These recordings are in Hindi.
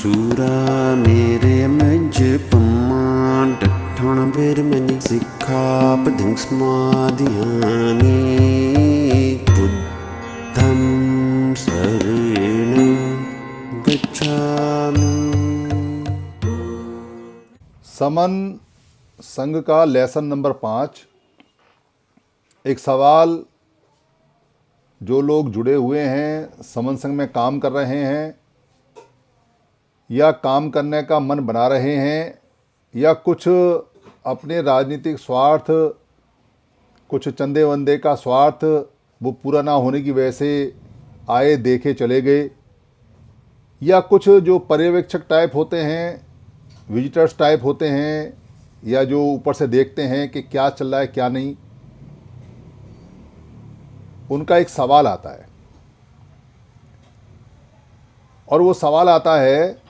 Sura mere menje pamadhathana vermani sikkhapadang smadhyami buddham saranam gacchami। समन संघ का लेसन नंबर 5। एक सवाल जो लोग जुड़े हुए हैं, समन संघ में काम कर रहे हैं या काम करने का मन बना रहे हैं या कुछ अपने राजनीतिक स्वार्थ, कुछ चंदे वंदे का स्वार्थ वो पूरा ना होने की वजह से आए देखे चले गए, या कुछ जो पर्यवेक्षक टाइप होते हैं, विजिटर्स टाइप होते हैं, या जो ऊपर से देखते हैं कि क्या चल रहा है क्या नहीं, उनका एक सवाल आता है। और वो सवाल आता है,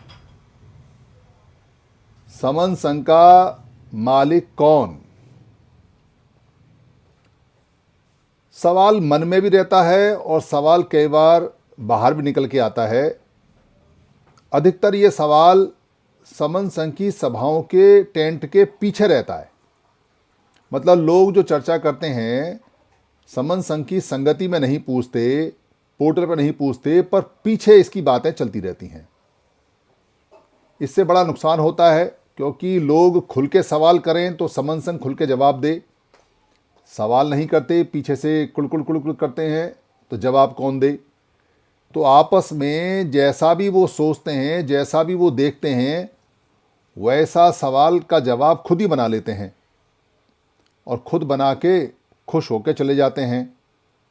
समन संघ का मालिक कौन? सवाल मन में भी रहता है और सवाल कई बार बाहर भी निकल के आता है। अधिकतर ये सवाल समन संघ की सभाओं के टेंट के पीछे रहता है। मतलब लोग जो चर्चा करते हैं समन संघ की संगति में नहीं पूछते, पोर्टल पर नहीं पूछते, पर पीछे इसकी बातें चलती रहती हैं। इससे बड़ा नुकसान होता है, क्योंकि लोग खुल के सवाल करें तो समन संघ खुल के जवाब दे। सवाल नहीं करते, पीछे से कुड़कुड़ कुड़कुड़ करते हैं, तो जवाब कौन दे? तो आपस में जैसा भी वो सोचते हैं, जैसा भी वो देखते हैं, वैसा सवाल का जवाब खुद ही बना लेते हैं और खुद बना के खुश होकर चले जाते हैं।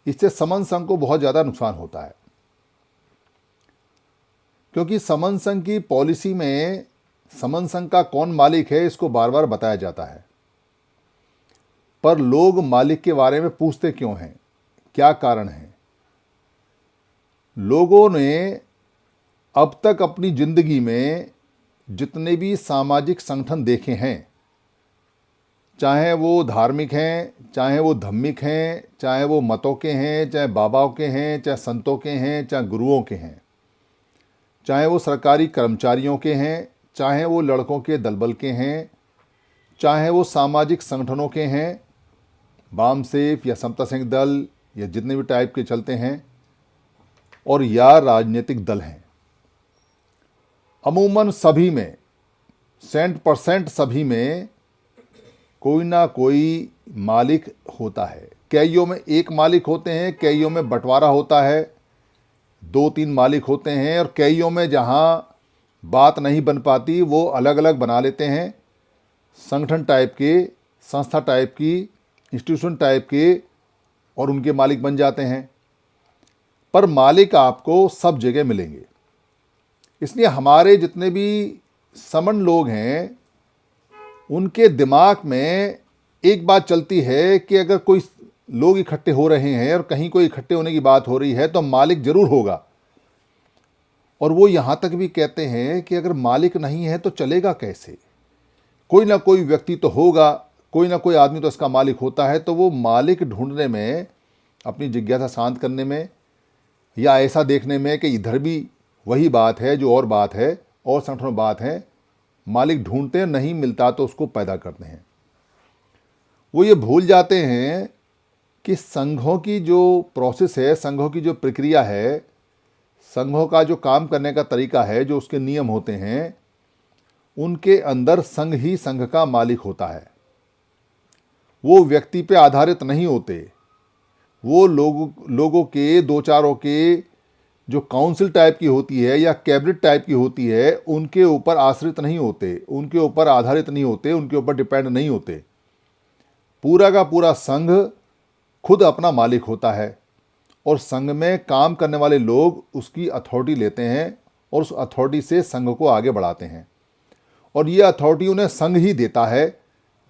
इससे समन संघ को बहुत ज़्यादा नुकसान होता है, क्योंकि समन संघ की पॉलिसी में समन संघ का कौन मालिक है इसको बार बार बताया जाता है, पर लोग मालिक के बारे में पूछते क्यों हैं? क्या कारण है? लोगों ने अब तक अपनी ज़िंदगी में जितने भी सामाजिक संगठन देखे हैं, चाहे वो धार्मिक हैं, चाहे वो धम्मिक हैं, चाहे वो मतों के हैं, चाहे बाबाओं के हैं, चाहे संतों के हैं, चाहे गुरुओं के हैं, चाहे वो सरकारी कर्मचारियों के हैं, चाहे वो लड़कों के दलबल के हैं, चाहे वो सामाजिक संगठनों के हैं, वाम सेफ या समता संघ दल या जितने भी टाइप के चलते हैं, और या राजनीतिक दल हैं, अमूमन सभी में 100% सभी में कोई ना कोई मालिक होता है। कईयों में एक मालिक होते हैं, कईयों में बंटवारा होता है, 2-3 मालिक होते हैं, और कईयों में जहाँ बात नहीं बन पाती वो अलग अलग बना लेते हैं, संगठन टाइप के, संस्था टाइप की, इंस्टीट्यूशन टाइप के, और उनके मालिक बन जाते हैं। पर मालिक आपको सब जगह मिलेंगे। इसलिए हमारे जितने भी समन लोग हैं उनके दिमाग में एक बात चलती है कि अगर कोई लोग इकट्ठे हो रहे हैं और कहीं कोई इकट्ठे होने की बात हो रही है तो मालिक जरूर होगा। और वो यहाँ तक भी कहते हैं कि अगर मालिक नहीं है तो चलेगा कैसे? कोई ना कोई व्यक्ति तो होगा, कोई ना कोई आदमी तो इसका मालिक होता है। तो वो मालिक ढूंढने में, अपनी जिज्ञासा शांत करने में, या ऐसा देखने में कि इधर भी वही बात है जो और बात है और संगठनों बात है, मालिक ढूंढते हैं, नहीं मिलता तो उसको पैदा करते हैं। वो ये भूल जाते हैं कि संघों की जो प्रोसेस है, संघों की जो प्रक्रिया है, संघों का जो काम करने का तरीका है, जो उसके नियम होते हैं, उनके अंदर संघ ही संघ का मालिक होता है। वो व्यक्ति पे आधारित नहीं होते। वो लोगों के, दो चारों के जो काउंसिल टाइप की होती है या कैबिनेट टाइप की होती है, उनके ऊपर आश्रित नहीं होते, उनके ऊपर आधारित नहीं होते, उनके ऊपर डिपेंड नहीं होते। पूरा का पूरा संघ खुद अपना मालिक होता है और संघ में काम करने वाले लोग उसकी अथॉरिटी लेते हैं और उस अथॉरिटी से संघ को आगे बढ़ाते हैं। और ये अथॉरिटी उन्हें संघ ही देता है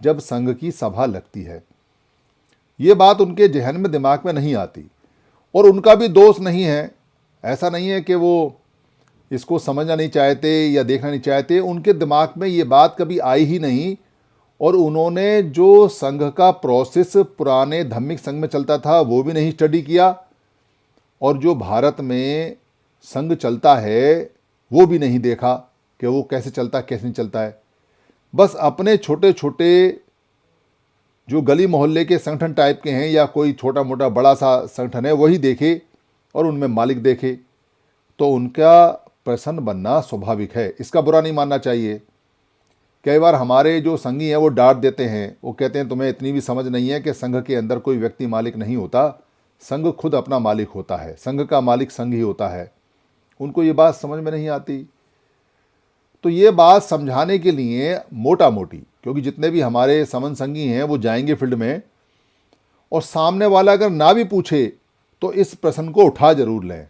जब संघ की सभा लगती है। ये बात उनके जहन में, दिमाग में नहीं आती, और उनका भी दोष नहीं है। ऐसा नहीं है कि वो इसको समझना नहीं चाहते या देखना नहीं चाहते, उनके दिमाग में ये बात कभी आई ही नहीं। और उन्होंने जो संघ का प्रोसेस पुराने धम्मिक संघ में चलता था वो भी नहीं स्टडी किया, और जो भारत में संघ चलता है वो भी नहीं देखा। कि वो कैसे चलता है कैसे नहीं चलता है। बस अपने छोटे छोटे जो गली मोहल्ले के संगठन टाइप के हैं या कोई छोटा मोटा बड़ा सा संगठन है वही देखे और उनमें मालिक देखे, तो उनका प्रसन्न बनना स्वाभाविक है, इसका बुरा नहीं मानना चाहिए। कई बार हमारे जो संघी हैं वो डांट देते हैं, वो कहते हैं तुम्हें इतनी भी समझ नहीं है कि संघ के अंदर कोई व्यक्ति मालिक नहीं होता, संघ खुद अपना मालिक होता है, संघ का मालिक संघ ही होता है। उनको ये बात समझ में नहीं आती। तो ये बात समझाने के लिए मोटा मोटी, क्योंकि जितने भी हमारे समन संघी हैं वो जाएंगे फील्ड में, और सामने वाला अगर ना भी पूछे तो इस प्रश्न को उठा जरूर लें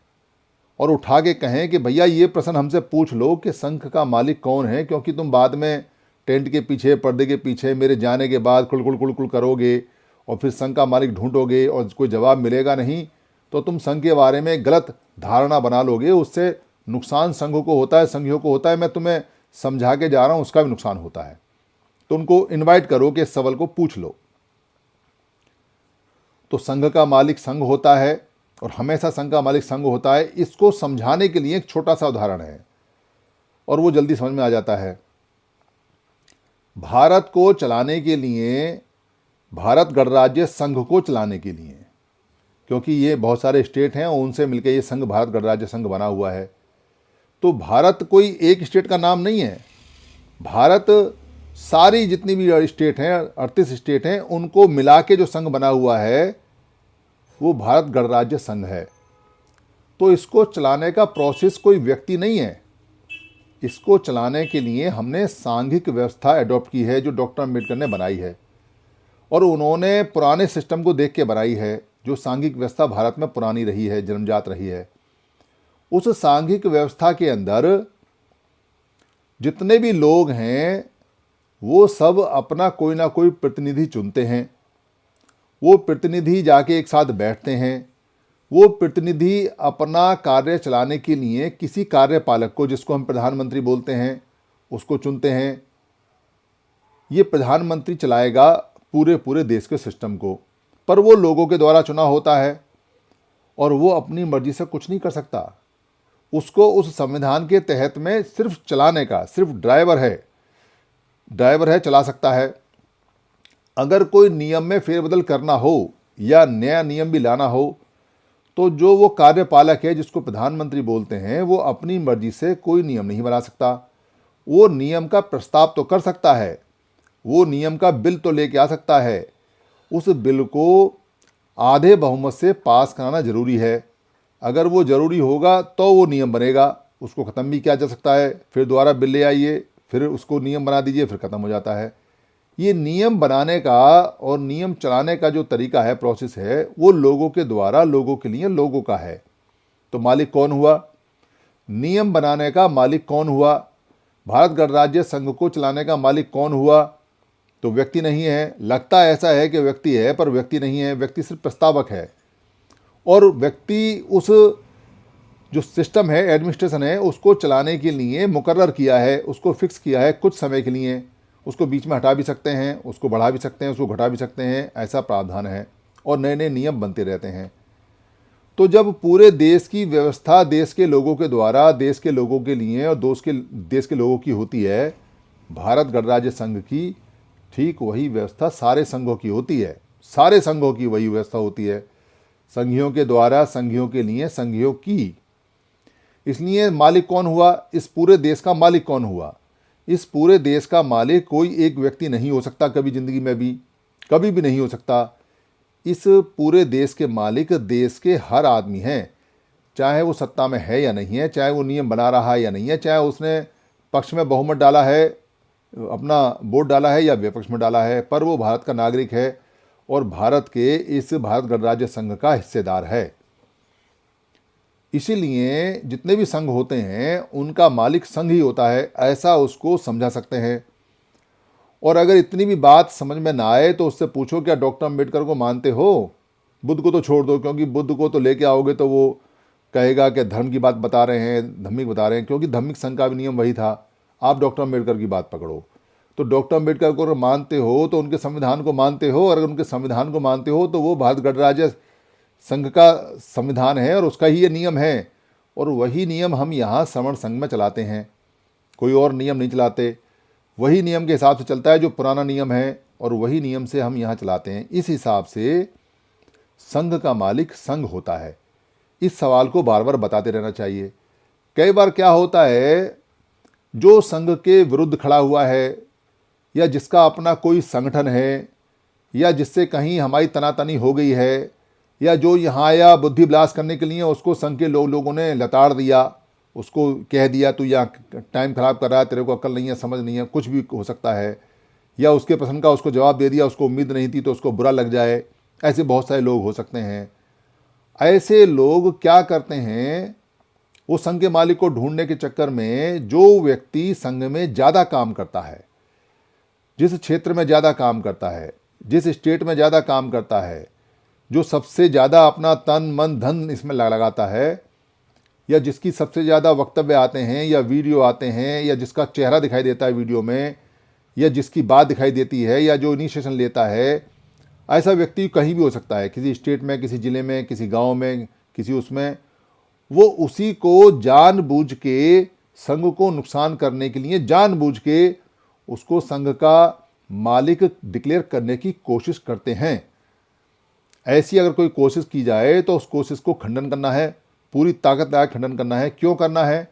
और उठा के कहें कि भैया ये प्रश्न हमसे पूछ लो कि संघ का मालिक कौन है, क्योंकि तुम बाद में टेंट के पीछे पर्दे के पीछे मेरे जाने के बाद कुलकुल कुलकुल करोगे और फिर संघ का मालिक ढूंढोगे और कोई जवाब मिलेगा नहीं तो तुम संघ के बारे में गलत धारणा बना लोगे, उससे नुकसान संघ को होता है, संघियों को होता है। मैं तुम्हें समझा के जा रहा हूँ, उसका भी नुकसान होता है। तो उनको इनवाइट करो कि इस सवाल को पूछ लो। तो संघ का मालिक संघ होता है और हमेशा संघ का मालिक संघ होता है, इसको समझाने के लिए एक छोटा सा उदाहरण है और वो जल्दी समझ में आ जाता है। भारत को चलाने के लिए, भारत गणराज्य संघ को चलाने के लिए, क्योंकि ये बहुत सारे स्टेट हैं और उनसे मिलकर ये संघ भारत गणराज्य संघ बना हुआ है। तो भारत कोई एक स्टेट का नाम नहीं है, भारत सारी जितनी भी स्टेट हैं, 38 स्टेट हैं, उनको मिला के जो संघ बना हुआ है वो भारत गणराज्य संघ है। तो इसको चलाने का प्रोसेस कोई व्यक्ति नहीं है, इसको चलाने के लिए हमने सांघिक व्यवस्था एडॉप्ट की है जो डॉक्टर अम्बेडकर ने बनाई है, और उन्होंने पुराने सिस्टम को देख के बनाई है जो सांघिक व्यवस्था भारत में पुरानी रही है, जन्मजात रही है। उस सांघिक व्यवस्था के अंदर जितने भी लोग हैं वो सब अपना कोई ना कोई प्रतिनिधि चुनते हैं, वो प्रतिनिधि जाके एक साथ बैठते हैं, वो प्रतिनिधि अपना कार्य चलाने के लिए किसी कार्यपालक को, जिसको हम प्रधानमंत्री बोलते हैं, उसको चुनते हैं। ये प्रधानमंत्री चलाएगा पूरे देश के सिस्टम को, पर वो लोगों के द्वारा चुना होता है और वो अपनी मर्जी से कुछ नहीं कर सकता। उसको उस संविधान के तहत में सिर्फ चलाने का, सिर्फ ड्राइवर है, चला सकता है। अगर कोई नियम में फेरबदल करना हो या नया नियम भी लाना हो तो जो वो कार्यपालक है, जिसको प्रधानमंत्री बोलते हैं, वो अपनी मर्जी से कोई नियम नहीं बना सकता। वो नियम का प्रस्ताव तो कर सकता है, वो नियम का बिल तो लेके आ सकता है, उस बिल को आधे बहुमत से पास कराना जरूरी है। अगर वो ज़रूरी होगा तो वो नियम बनेगा, उसको ख़त्म भी किया जा सकता है, फिर दोबारा बिल ले आइए, फिर उसको नियम बना दीजिए, फिर ख़त्म हो जाता है। ये नियम बनाने का और नियम चलाने का जो तरीका है, प्रोसेस है, वो लोगों के द्वारा, लोगों के लिए, लोगों का है। तो मालिक कौन हुआ? नियम बनाने का मालिक कौन हुआ? भारत गणराज्य संघ को चलाने का मालिक कौन हुआ? तो व्यक्ति नहीं है। लगता ऐसा है कि व्यक्ति है, पर व्यक्ति नहीं है, व्यक्ति सिर्फ प्रस्तावक है। और व्यक्ति उस जो सिस्टम है, एडमिनिस्ट्रेशन है, उसको चलाने के लिए मुकर्रर किया है, उसको फिक्स किया है कुछ समय के लिए। उसको बीच में हटा भी सकते हैं, उसको बढ़ा भी सकते हैं, उसको घटा भी सकते हैं, ऐसा प्रावधान है। और नए नए नियम बनते रहते हैं। तो जब पूरे देश की व्यवस्था देश के लोगों के द्वारा, देश के लोगों के लिए और देश के लोगों की होती है, भारत गणराज्य संघ की ठीक वही व्यवस्था सारे संघों की होती है। सारे संघों की वही व्यवस्था होती है, संघियों के द्वारा, संघियों के लिए, संघियों की। इसलिए मालिक कौन हुआ? इस पूरे देश का मालिक कौन हुआ? इस पूरे देश का मालिक कोई एक व्यक्ति नहीं हो सकता, कभी जिंदगी में भी, कभी भी नहीं हो सकता। इस पूरे देश के मालिक देश के हर आदमी हैं, चाहे वो सत्ता में है या नहीं है, चाहे वो नियम बना रहा है या नहीं है, चाहे उसने पक्ष में बहुमत डाला है, अपना वोट डाला है या विपक्ष में डाला है, पर वो भारत का नागरिक है और भारत के इस भारत गणराज्य संघ का हिस्सेदार है। इसीलिए जितने भी संघ होते हैं उनका मालिक संघ ही होता है, ऐसा उसको समझा सकते हैं। और अगर इतनी भी बात समझ में ना आए तो उससे पूछो, क्या डॉक्टर अम्बेडकर को मानते हो? बुद्ध को तो छोड़ दो, क्योंकि बुद्ध को तो लेके आओगे तो वो कहेगा कि धर्म की बात बता रहे हैं, धम्मिक बता रहे हैं, क्योंकि धम्मिक संघ का भी नियम वही था। आप डॉक्टर अम्बेडकर की बात पकड़ो, तो डॉक्टर अम्बेडकर को अगर मानते हो तो उनके संविधान को मानते हो, और अगर उनके संविधान को मानते हो तो वो भारत गणराज्य संघ का संविधान है और उसका ही ये नियम है, और वही नियम हम यहाँ सवर्ण संघ में चलाते हैं। कोई और नियम नहीं चलाते, वही नियम के हिसाब से चलता है जो पुराना नियम है, और वही नियम से हम यहाँ चलाते हैं। इस हिसाब से संघ का मालिक संघ होता है। इस सवाल को बार बार बताते रहना चाहिए। कई बार क्या होता है, जो संघ के विरुद्ध खड़ा हुआ है, या जिसका अपना कोई संगठन है, या जिससे कहीं हमारी तनातनी हो गई है, या जो यहाँ आया बुद्धि विलास करने के लिए, उसको संघ के लोगों ने लताड़ दिया, उसको कह दिया तू यहाँ टाइम खराब कर रहा है, तेरे को अक्ल नहीं है, समझ नहीं है, कुछ भी हो सकता है, या उसके पसंद का उसको जवाब दे दिया, उसको उम्मीद नहीं थी तो उसको बुरा लग जाए। ऐसे बहुत सारे लोग हो सकते हैं। ऐसे लोग क्या करते हैं, वो संघ के मालिक को ढूंढने के चक्कर में जो व्यक्ति संघ में ज़्यादा काम करता है, जिस क्षेत्र में ज़्यादा काम करता है, जिस स्टेट में ज़्यादा काम करता है, जो सबसे ज़्यादा अपना तन मन धन इसमें लगाता है, या जिसकी सबसे ज़्यादा वक्तव्य आते हैं या वीडियो आते हैं, या जिसका चेहरा दिखाई देता है वीडियो में, या जिसकी बात दिखाई देती है, या जो इनिशिएशन लेता है, ऐसा व्यक्ति कहीं भी हो सकता है, किसी स्टेट में, किसी ज़िले में, किसी गांव में, किसी उसमें, वो उसी को जानबूझ के संघ को नुकसान करने के लिए जानबूझ के उसको संघ का मालिक डिक्लेयर करने की कोशिश करते हैं। ऐसी अगर कोई कोशिश की जाए तो उस कोशिश को खंडन करना है, पूरी ताकत लगा खंडन करना है। क्यों करना है?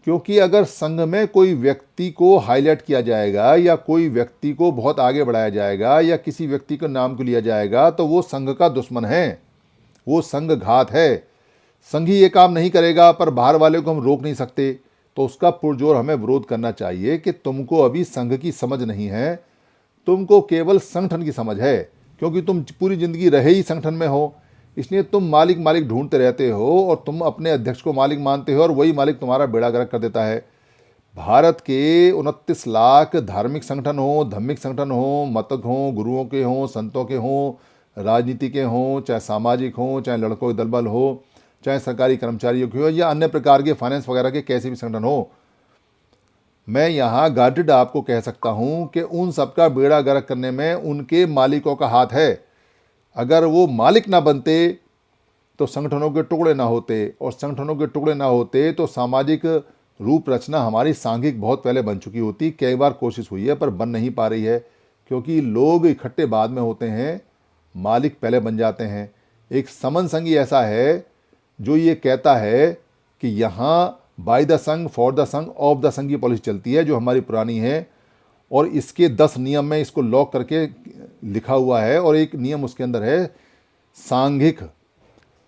क्योंकि अगर संघ में कोई व्यक्ति को हाईलाइट किया जाएगा, या कोई व्यक्ति को बहुत आगे बढ़ाया जाएगा, या किसी व्यक्ति के नाम को लिया जाएगा, तो वो संघ का दुश्मन है, वो संघ घात है। संघ ही ये काम नहीं करेगा, पर बाहर वाले को हम रोक नहीं सकते, तो उसका पुरजोर हमें विरोध करना चाहिए कि तुमको अभी संघ की समझ नहीं है, तुमको केवल संगठन की समझ है, क्योंकि तुम पूरी जिंदगी रहे ही संगठन में हो, इसलिए तुम मालिक मालिक ढूंढते रहते हो, और तुम अपने अध्यक्ष को मालिक मानते हो, और वही मालिक तुम्हारा बेड़ा गर्क कर देता है। भारत के 29 लाख धार्मिक संगठन हो, धार्मिक संगठन हो, मतक हो, गुरुओं के हों, संतों के हों, राजनीति के हों, चाहे सामाजिक हों, चाहे लड़कों के दलबल हो, चाहे सरकारी कर्मचारियों के हो, या अन्य प्रकार के फाइनेंस वगैरह के कैसे भी संगठन हो, मैं यहाँ गारंटेड आपको कह सकता हूँ कि उन सबका बेड़ा गर्क करने में उनके मालिकों का हाथ है। अगर वो मालिक ना बनते तो संगठनों के टुकड़े ना होते, और संगठनों के टुकड़े ना होते तो सामाजिक रूप रचना हमारी सांघिक बहुत पहले बन चुकी होती। कई बार कोशिश हुई है पर बन नहीं पा रही है, क्योंकि लोग इकट्ठे बाद में होते हैं, मालिक पहले बन जाते हैं। एक समन संघी ऐसा है जो ये कहता है कि यहाँ बाय द संघ, फॉर द संघ, ऑफ द संघ की पॉलिसी चलती है, जो हमारी पुरानी है, और इसके 10 नियम में इसको लॉक करके लिखा हुआ है। और एक नियम उसके अंदर है सांघिक,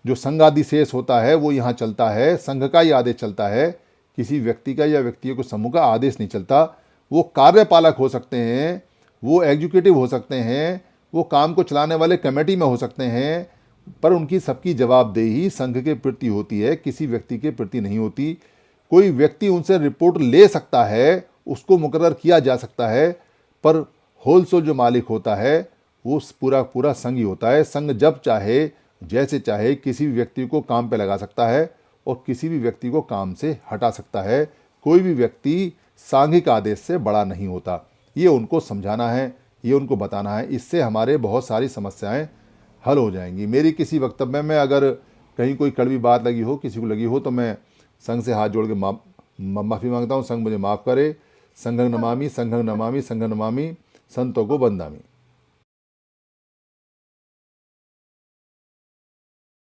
जो संघाधिशेष होता है वो यहाँ चलता है, संघ का ही आदेश चलता है, किसी व्यक्ति का या व्यक्तियों को समूह का आदेश नहीं चलता। वो कार्यपालक हो सकते हैं, वो एग्जीक्यूटिव हो सकते हैं, वो काम को चलाने वाले कमेटी में हो सकते हैं, पर उनकी सबकी जवाबदेही संघ के प्रति होती है, किसी व्यक्ति के प्रति नहीं होती। कोई व्यक्ति उनसे रिपोर्ट ले सकता है, उसको मुकर्रर किया जा सकता है, पर होलसेल जो मालिक होता है वो पूरा पूरा संघ ही होता है। संघ जब चाहे जैसे चाहे किसी भी व्यक्ति को काम पे लगा सकता है, और किसी भी व्यक्ति को काम से हटा सकता है। कोई भी व्यक्ति सांघिक आदेश से बड़ा नहीं होता। ये उनको समझाना है, ये उनको बताना है, इससे हमारे बहुत सारी समस्याएं हल हो जाएंगी। मेरी किसी वक्तव्य में अगर कहीं कोई कड़वी बात लगी हो, किसी को लगी हो, तो मैं संघ से हाथ जोड़ के माफ़ी मांगता हूँ। संघ मुझे माफ़ करे। संघं नमामि, संघं नमामि, संघं नमामि, संतों को बंदामी।